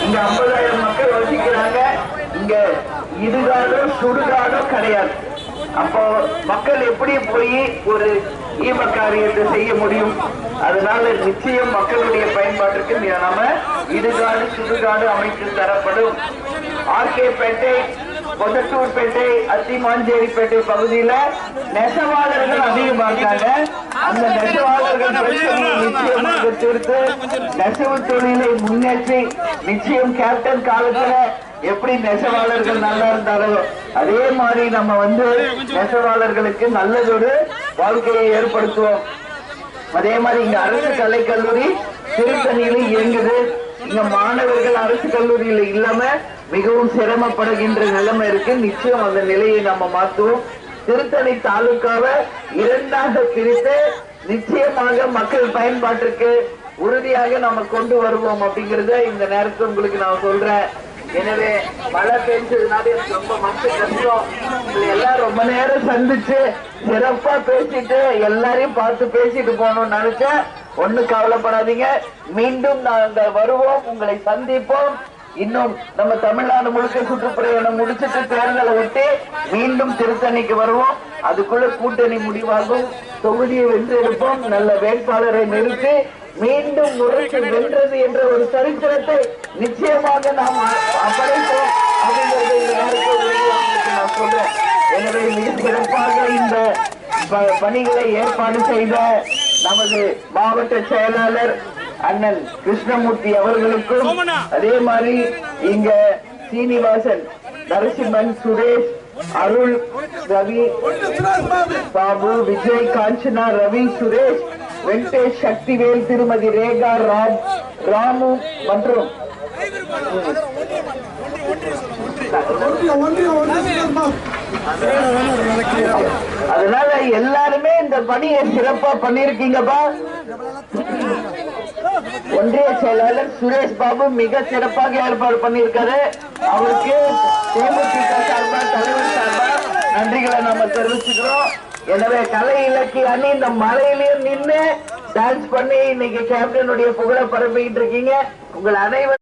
இங்க 50,000 மக்கள் வசிக்கிறாங்க. இங்க இதுகாடும் சுடுகாடும் கிடையாது. அப்போ மக்கள் எப்படி போய் ஒரு ஈம காரியத்தை செய்ய முடியும்? அதனால நிச்சயம் மக்களுடைய பயன்பாட்டிற்கு நாம இடுகாடு சுடுகாடு அமைத்து தரப்படும். ஆர்கேபேட்டை, பொதட்டூர்பேட்டை, அத்திமாஞ்சேரிப்பேட்டை பகுதியில நெசவாளர்கள் அதிகமாக்காங்க. அந்த நெசவாளர்கள் பிரச்சனையை நிச்சயமாக தீர்த்து நெசவு தொழிலை முன்னேற்றி நிச்சயம் கேப்டன் காலத்துல எப்படி நெசவாளர்கள் நல்லா இருந்தாரோ அதே மாதிரி நம்ம நெசவாளர்களுக்கு நல்லதொரு வாழ்க்கையை ஏற்படுத்துவோம். அதே மாதிரி இங்க அரசு கலைக்கல்லூரி திருத்தணியில இயங்குது. இங்க மாணவர்கள் அரசு கல்லூரியில இல்லாம மிகவும் சிரமப்படுகின்ற நிலைமை இருக்கு. நிச்சயம் அந்த நிலையை நம்ம மாற்றுவோம். திருத்தணி தாலுகாவை 2ஆக பிரித்து நிச்சயமாக மக்கள் பயன்பாட்டிற்கு உறுதியாக நம்ம கொண்டு வருவோம் அப்படிங்கறத இந்த நேரத்தில் உங்களுக்கு நான் சொல்றேன். எனவே மழை பெஞ்சதுனால எனக்கு ரொம்ப மனசு கஷ்டம். எல்லாரும் ரொம்ப நேரம் சந்திச்சு சிறப்பா பேசிட்டு எல்லாரையும் பார்த்து பேசிட்டு போகணும்னு நினைச்சேன். ஒண்ணு கவலைப்படாதீங்க, மீண்டும் நாங்க வருவோம், உங்களை சந்திப்போம். இன்னும் நம்ம தமிழ்நாடு முழுக்க சுற்றுப்பயணம் முடிச்சுட்டு தேர்தலை விட்டு மீண்டும் திருத்தணிக்கு வருவோம். அதுக்குள்ள கூட்டணி முடிவாகும். தொகுதியை வென்றெடுப்போம். நல்ல வேட்பாளரை நிறுத்தி மீண்டும் முறைக்கு வென்றது என்ற ஒரு சரித்திரத்தை நிச்சயமாக நாம் படைப்போம் அப்படிங்கிறது இந்த நேரத்தில் நான் சொல்றேன். எனவே மிக சிறப்பாக இந்த பணிகளை ஏற்பாடு செய்த நமது மாவட்ட செயலாளர் அண்ணன் கிருஷ்ணமூர்த்தி அவர்களுக்கும், அதே மாதிரி இங்க சீனிவாசன், நரசிம்மன், சுரேஷ், அருள், ரவி, பாபு, விஜய், காஞ்சனா, ரவி, சுரேஷ், வெங்கடேஷ், சக்திவேல், திருமதி ரேகா, ராமு மற்றும் அதனால எல்லாருமே இந்த பணியை சிறப்பா பண்ணிருக்கீங்கப்பா. ஒன்றிய செயலாளர் சுரேஷ் பாபு மிக சிறப்பாக ஏற்பாடு பண்ணியிருக்காரு. அவருக்கு தேமுதிக சார்பா, தலைவர் சார்பா நன்றிகளை நாம தெரிவிச்சுக்கிறோம். எனவே கலை இலக்கிய அணி இந்த மலையிலேயும் நின்று டான்ஸ் பண்ணி இன்னைக்கு கேப்டனுடைய புகழை பரப்பிட்டு இருக்கீங்க. உங்கள் அனைவரும்